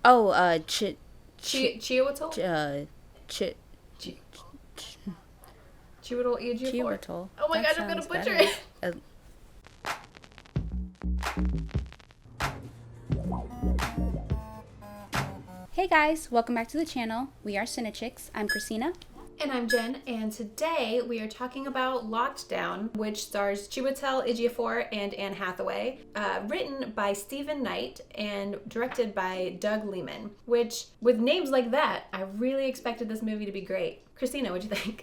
Oh, Chiwetel? Chi- Chiwetel Ejiofor? Chiwetel. Oh my That gosh, I'm gonna sounds butcher better. it. Hey guys, welcome back to the channel. We are CineChix. I'm Christina. And I'm Jen, and today we are talking about Lockdown, which stars Chiwetel Ejiofor and Anne Hathaway, written by Stephen Knight and directed by Doug Liman, which, with names like that, I really expected this movie to be great. Christina, what'd you think?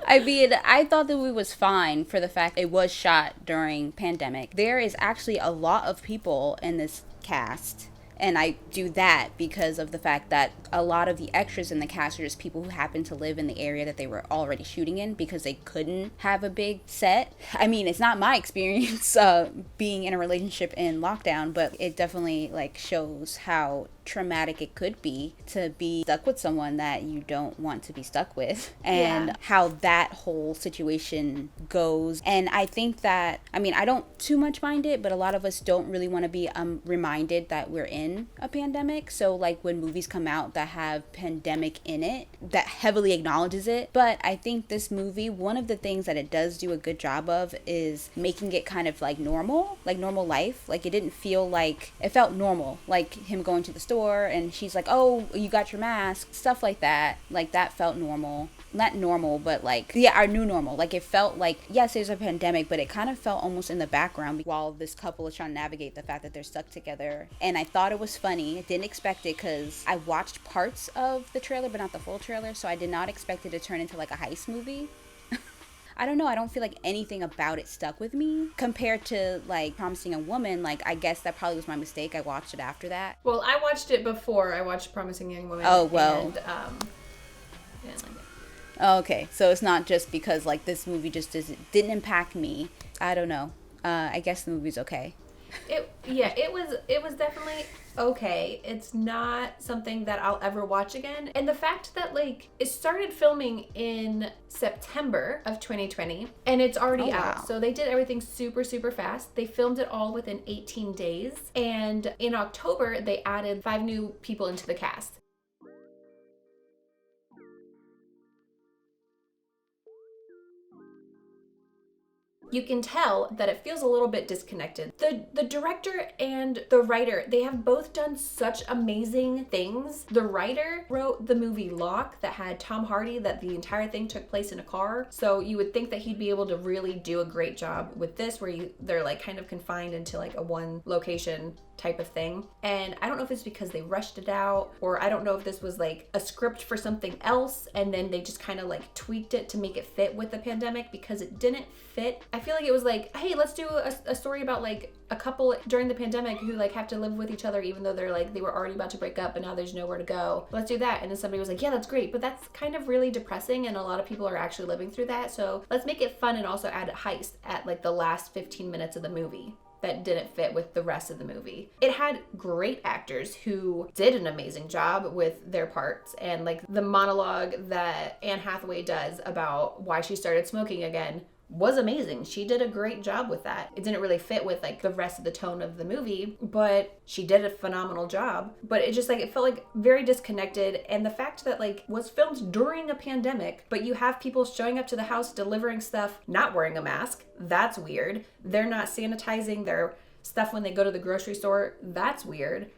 I mean, I thought the movie was fine for the fact it was shot during pandemic. There is actually a lot of people in this cast. And I do that because of the fact that a lot of the extras in the cast are just people who happen to live in the area that they were already shooting in because they couldn't have a big set. I mean, it's not my experience being in a relationship in lockdown, but it definitely shows how traumatic it could be to be stuck with someone that you don't want to be stuck with, and how that whole situation goes. And I think that, I mean, I don't too much mind it, but a lot of us don't really want to be reminded that we're in a pandemic. So when movies come out that have pandemic in it, that heavily acknowledges it. But I think this movie, one of the things that it does do a good job of is making it kind of normal life. It didn't feel it felt normal, like him going to the store and she's like, oh, you got your mask, stuff like that. That felt normal. Not normal, but our new normal. It felt yes, there's a pandemic, but it kind of felt almost in the background while this couple is trying to navigate the fact that they're stuck together. And I thought it was funny. I didn't expect it because I watched parts of the trailer, but not the full trailer, so I did not expect it to turn into a heist movie. I don't know. I don't feel like anything about it stuck with me compared to Promising Young Woman. I guess that probably was my mistake. I watched it after that. Well, I watched it before I watched Promising Young Woman. Oh, well. And, didn't like it. Oh, okay. So it's not just because this movie just didn't impact me. I don't know. I guess the movie's okay. It was definitely okay. It's not something that I'll ever watch again. And the fact that it started filming in September of 2020 and it's already out. So they did everything super, super fast. They filmed it all within 18 days. And in October, they added 5 new people into the cast. You can tell that it feels a little bit disconnected. The director and the writer, they have both done such amazing things. The writer wrote the movie Lock that had Tom Hardy, that the entire thing took place in a car. So you would think that he'd be able to really do a great job with this, where they're kind of confined into a one location type of thing. And I don't know if it's because they rushed it out, or I don't know if this was a script for something else and then they just kind of tweaked it to make it fit with the pandemic, because it didn't fit. I feel like it was hey, let's do a story about a couple during the pandemic who have to live with each other even though they're they were already about to break up and now there's nowhere to go. Let's do that. And then somebody was yeah, that's great, but that's kind of really depressing and a lot of people are actually living through that. So let's make it fun and also add a heist at the last 15 minutes of the movie that didn't fit with the rest of the movie. It had great actors who did an amazing job with their parts, and the monologue that Anne Hathaway does about why she started smoking again was amazing. She did a great job with that. It didn't really fit with the rest of the tone of the movie, but she did a phenomenal job. But it just it felt very disconnected. And the fact that was filmed during a pandemic, but you have people showing up to the house delivering stuff not wearing a mask, that's weird. They're not sanitizing their stuff when they go to the grocery store, that's weird.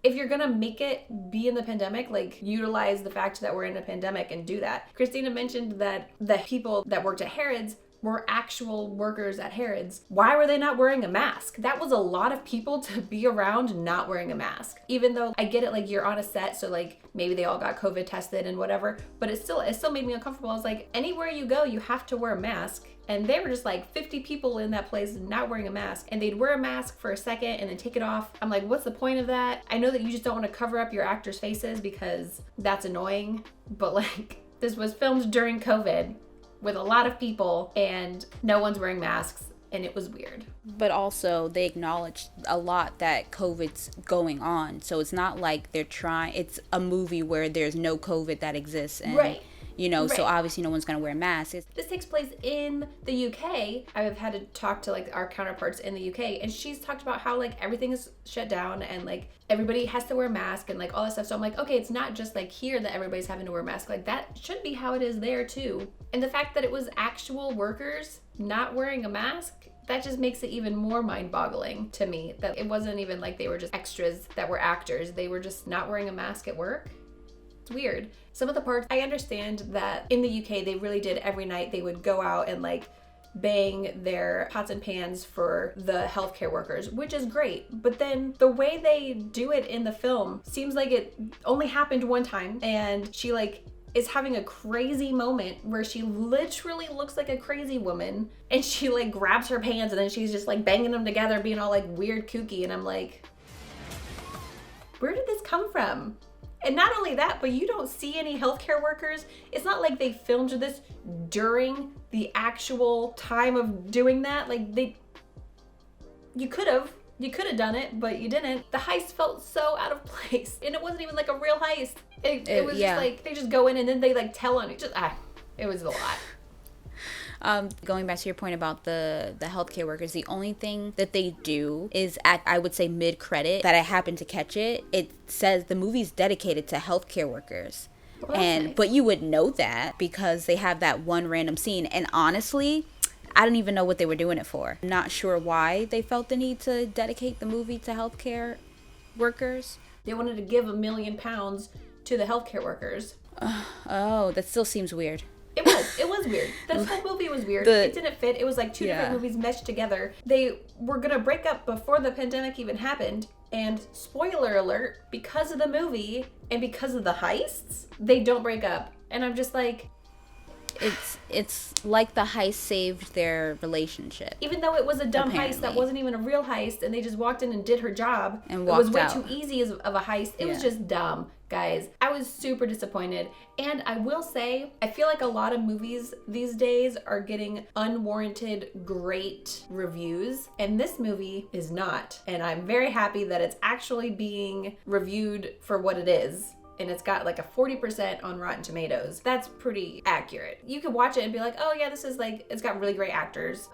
If you're gonna make it be in the pandemic, utilize the fact that we're in a pandemic and do that. Christina mentioned that the people that worked at Harrods were actual workers at Harrods. Why were they not wearing a mask? That was a lot of people to be around not wearing a mask. Even though I get it, you're on a set, so maybe they all got COVID tested and whatever, but it still made me uncomfortable. I was anywhere you go, you have to wear a mask. And they were just 50 people in that place not wearing a mask, and they'd wear a mask for a second and then take it off. I'm what's the point of that? I know that you just don't want to cover up your actors' faces because that's annoying, but this was filmed during COVID with a lot of people and no one's wearing masks, and it was weird. But also they acknowledged a lot that COVID's going on, so it's not they're trying, it's a movie where there's no COVID that exists. And right. you know, so Right. obviously no one's going to wear masks. This takes place in the UK. I've had to talk to like our counterparts in the UK, and she's talked about how like everything is shut down and like everybody has to wear a mask and like all that stuff. So I'm like, okay, it's not just like here that everybody's having to wear a mask. Like that should be how it is there too. And the fact that it was actual workers not wearing a mask, that just makes it even more mind-boggling to me, that it wasn't even like they were just extras that were actors. They were just not wearing a mask at work. It's weird. Some of the parts, I understand that in the UK, they really did every night. They would go out and like bang their pots and pans for the healthcare workers, which is great. But then the way they do it in the film seems like it only happened one time, and she like is having a crazy moment where she literally looks like a crazy woman, and she like grabs her pans and then she's just like banging them together, being all like weird kooky. And I'm like, where did this come from? And not only that, but you don't see any healthcare workers. It's not like they filmed this during the actual time of doing that. Like you could have done it, but you didn't. The heist felt so out of place, and it wasn't even like a real heist. It was just like they just go in and then they like tell on it. It was a lot. Going back to your point about the healthcare workers, the only thing that they do is at, I would say, mid-credit, that I happened to catch it. It says the movie's dedicated to healthcare workers. Well, nice. But you would know that because they have that one random scene. And honestly, I don't even know what they were doing it for. I'm not sure why they felt the need to dedicate the movie to healthcare workers. They wanted to give £1 million to the healthcare workers. Oh, that still seems weird. It was weird. This whole movie was weird. It didn't fit. It was like two different movies meshed together. They were gonna break up before the pandemic even happened, and spoiler alert, because of the movie and because of the heists, they don't break up. And I'm just like, it's like the heist saved their relationship. even though it was a dumb heist that wasn't even a real heist, and they just walked in and did her job, and walked out. It was way too easy of a heist. It was just dumb. Guys, I was super disappointed. And I will say, I feel like a lot of movies these days are getting unwarranted great reviews, and this movie is not. And I'm very happy that it's actually being reviewed for what it is. And it's got like a 40% on Rotten Tomatoes. That's pretty accurate. You could watch it and be like, oh yeah, this is like, it's got really great actors.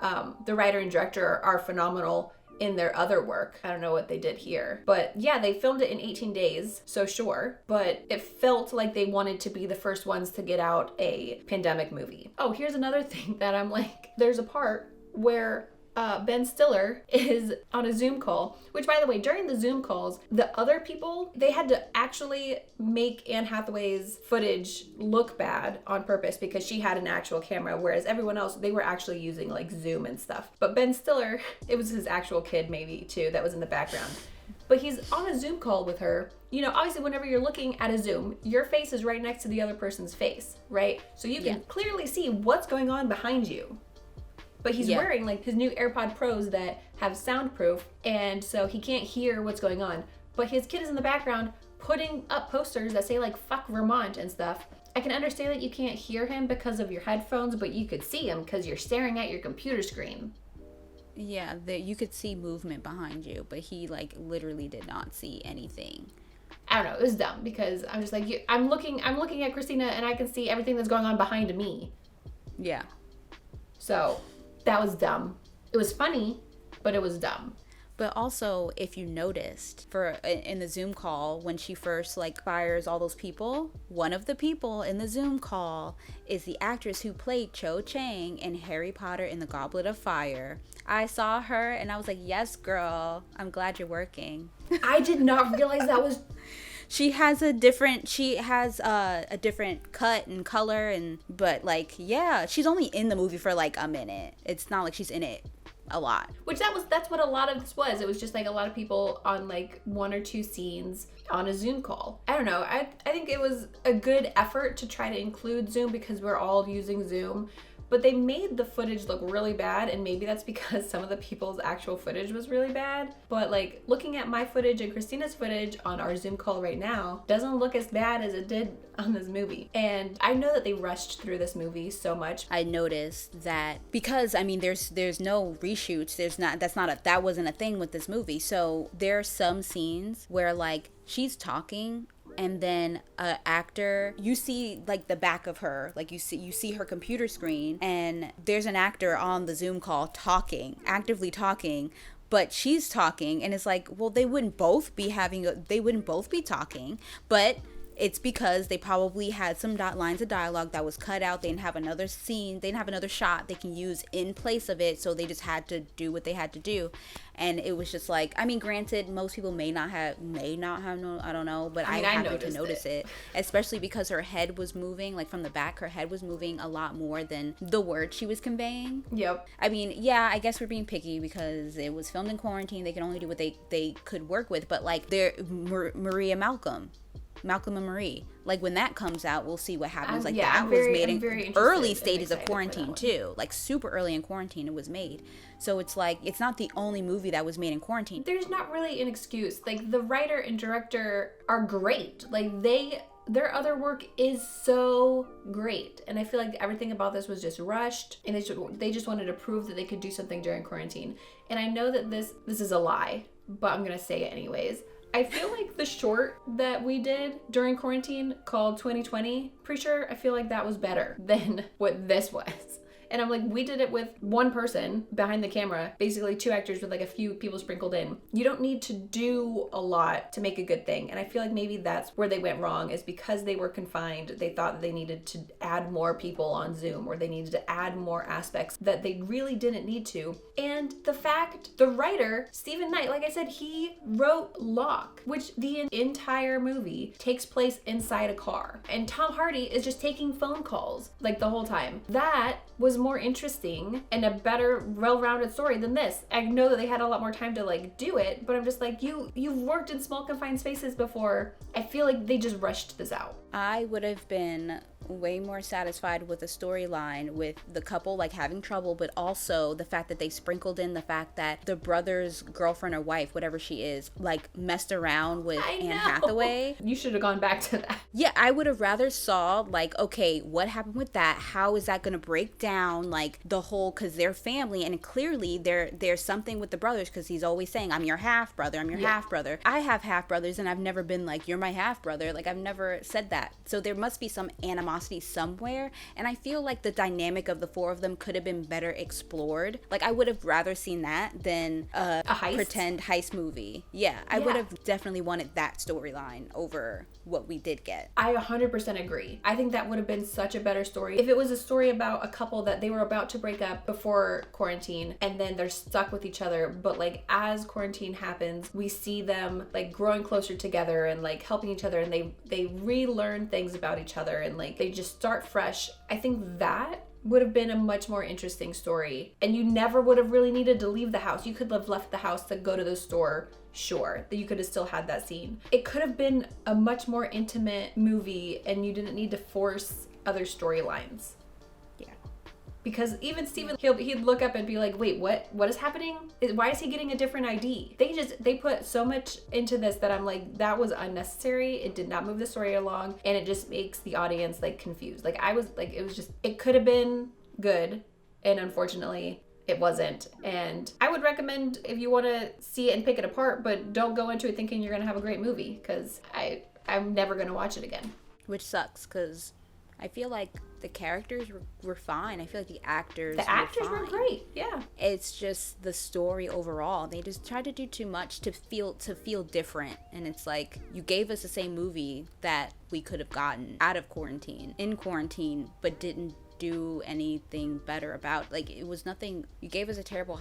The writer and director are phenomenal in their other work. I don't know what they did here. But yeah, they filmed it in 18 days, so sure. But it felt like they wanted to be the first ones to get out a pandemic movie. Oh, here's another thing that I'm like, there's a part where Ben Stiller is on a Zoom call, which by the way, during the Zoom calls, the other people, they had to actually make Anne Hathaway's footage look bad on purpose because she had an actual camera, whereas everyone else, they were actually using like Zoom and stuff. But Ben Stiller, it was his actual kid maybe too, that was in the background. But he's on a Zoom call with her. You know, obviously whenever you're looking at a Zoom, your face is right next to the other person's face, right? So you can clearly see what's going on behind you. But he's wearing like his new AirPod Pros that have soundproof, and so he can't hear what's going on. But his kid is in the background putting up posters that say like "fuck Vermont" and stuff. I can understand that you can't hear him because of your headphones, but you could see him because you're staring at your computer screen. Yeah, you could see movement behind you, but he like literally did not see anything. I don't know, it was dumb because I'm just like, I'm looking at Christina and I can see everything that's going on behind me. Yeah. So that was dumb. It was funny, but it was dumb. But also, if you noticed, in the Zoom call, when she first like fires all those people, one of the people in the Zoom call is the actress who played Cho Chang in Harry Potter and the Goblet of Fire. I saw her and I was like, yes, girl, I'm glad you're working. I did not realize that was... She has a different cut and color, but like, yeah, she's only in the movie for like a minute. It's not like she's in it a lot. That's what a lot of this was. It was just like a lot of people on like one or two scenes on a Zoom call. I don't know. I think it was a good effort to try to include Zoom because we're all using Zoom. But they made the footage look really bad, and maybe that's because some of the people's actual footage was really bad. But like looking at my footage and Christina's footage on our Zoom call right now doesn't look as bad as it did on this movie. And I know that they rushed through this movie so much. I noticed that because I mean there's no reshoots. That wasn't a thing with this movie. So there are some scenes where like she's talking and then a actor, you see like the back of her, like you see her computer screen, and there's an actor on the Zoom call actively talking, but she's talking, and it's like, well, they wouldn't both be talking, but it's because they probably had some lines of dialogue that was cut out. They didn't have another scene. They didn't have another shot they can use in place of it. So they just had to do what they had to do. And it was just like, I mean, granted, most people may not have no, I don't know. But I happened to notice it. Especially because her head was moving, like from the back, her head was moving a lot more than the words she was conveying. Yep. I mean, yeah, I guess we're being picky because it was filmed in quarantine. They can only do what they could work with. But like, Malcolm and Marie, like when that comes out, we'll see what happens. Like that was made in early stages of quarantine too, like super early in quarantine it was made. So it's like, it's not the only movie that was made in quarantine. There's not really an excuse. Like the writer and director are great. Like their other work is so great, and I feel like everything about this was just rushed, and they just wanted to prove that they could do something during quarantine. And I know that this is a lie, but I'm gonna say it anyways. I feel like the short that we did during quarantine called 2020, pretty sure I feel like that was better than what this was. And I'm like, we did it with one person behind the camera, basically 2 actors with like a few people sprinkled in. You don't need to do a lot to make a good thing. And I feel like maybe that's where they went wrong, is because they were confined. They thought that they needed to add more people on Zoom, or they needed to add more aspects that they really didn't need to. And the writer, Stephen Knight, like I said, he wrote Locke, which the entire movie takes place inside a car. And Tom Hardy is just taking phone calls like the whole time. That was more interesting and a better, well-rounded story than this. I know that they had a lot more time to like do it, but I'm just like, you've worked in small confined spaces before. I feel like they just rushed this out. I would have been way more satisfied with a storyline with the couple like having trouble, but also the fact that they sprinkled in the fact that the brother's girlfriend or wife, whatever she is, like messed around with Anne Hathaway. You should have gone back to that. Yeah, I would have rather saw like, okay, what happened with that? How is that going to break down like the whole, because they're family, and clearly there's something with the brothers, because he's always saying, I'm your half brother, I'm your half brother. I have half brothers, and I've never been like, you're my half brother. Like I've never said that. So there must be some animosity somewhere, and I feel like the dynamic of the 4 of them could have been better explored. Like I would have rather seen that than a pretend heist movie. Yeah, I would have definitely wanted that storyline over what we did get. I 100% agree. I think that would have been such a better story if it was a story about a couple that they were about to break up before quarantine, and then they're stuck with each other, but like as quarantine happens, we see them like growing closer together and like helping each other, and they relearn things about each other, and like they just start fresh. I think that would have been a much more interesting story, and you never would have really needed to leave the house. You could have left the house to go to the store. Sure, that you could have still had that scene. It could have been a much more intimate movie, and you didn't need to force other storylines. Yeah. Because even Steven, he'd look up and be like, wait, what is happening? Why is he getting a different ID? They put so much into this that I'm like, that was unnecessary. It did not move the story along, and it just makes the audience like confused. Like I was like, it could have been good, and unfortunately it wasn't. And I would recommend, if you want to see it and pick it apart, but don't go into it thinking you're going to have a great movie, because I'm never going to watch it again. Which sucks, because I feel like the characters were fine. I feel like the actors were great. Yeah. It's just the story overall. They just tried to do too much to feel different. And it's like, you gave us the same movie that we could have gotten out of quarantine, in quarantine, but didn't do anything better about. Like, it was nothing. You gave us a terrible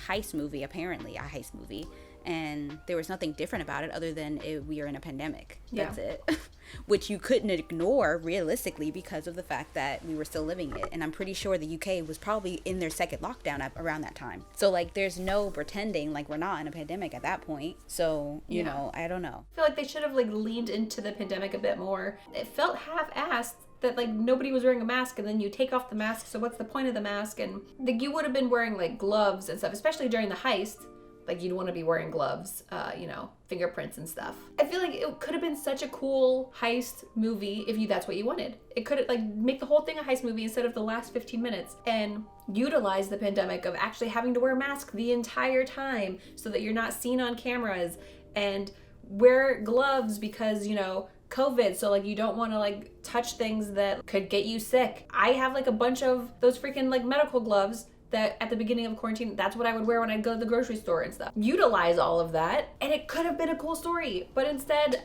heist movie, apparently a heist movie, and there was nothing different about it other than we are in a pandemic. That's it. Which you couldn't ignore realistically because of the fact that we were still living it. And I'm pretty sure the UK was probably in their second lockdown around that time. So like, there's no pretending like we're not in a pandemic at that point. So, you know, I don't know. I feel like they should have like leaned into the pandemic a bit more. It felt half-assed that like nobody was wearing a mask, and then you take off the mask, so what's the point of the mask? And like, you would have been wearing like gloves and stuff, especially during the heist. Like, you'd want to be wearing gloves, fingerprints and stuff. I feel like it could have been such a cool heist movie if that's what you wanted. It could have, like, make the whole thing a heist movie instead of the last 15 minutes, and utilize the pandemic of actually having to wear a mask the entire time so that you're not seen on cameras, and wear gloves because, COVID, so like you don't want to like touch things that could get you sick. I have like a bunch of those freaking like medical gloves that at the beginning of quarantine, that's what I would wear when I'd go to the grocery store and stuff. Utilize all of that, and it could have been a cool story, but instead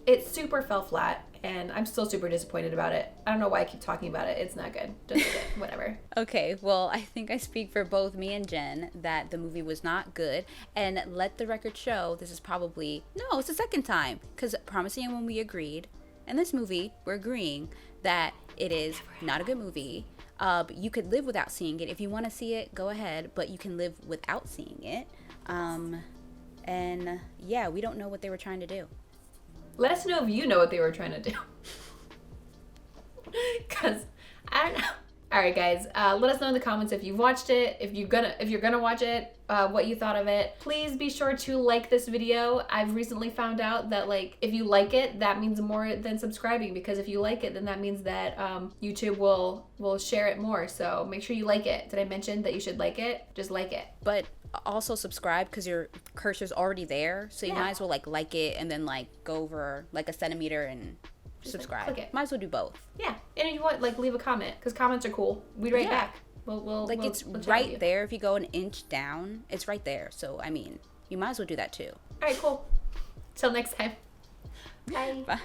it super fell flat, and I'm still super disappointed about it. I don't know why I keep talking about it. It's not good. Just whatever. Okay, well, I think I speak for both me and Jen that the movie was not good, and let the record show this is probably, no, it's the second time, because Promising Young Woman we agreed, and this movie, we're agreeing that it is not a good movie. You could live without seeing it. If you want to see it, go ahead, but you can live without seeing it. And yeah, we don't know what they were trying to do. Let us know if you know what they were trying to do. Because I don't know. All right, guys. Let us know in the comments if you've watched it, if you're gonna watch it, what you thought of it. Please be sure to like this video. I've recently found out that like if you like it, that means more than subscribing, because if you like it, then that means that YouTube will share it more. So make sure you like it. Did I mention that you should like it? Just like it. But also subscribe, because your cursor's already there, so you might as well like it and then like go over like a centimeter and just subscribe. Click it. Might as well do both. Yeah, and if you want, like, leave a comment, because comments are cool. We write back. We'll it's right there. If you go an inch down, it's right there. So I mean, you might as well do that too. All right, cool. Till next time. Bye. Bye.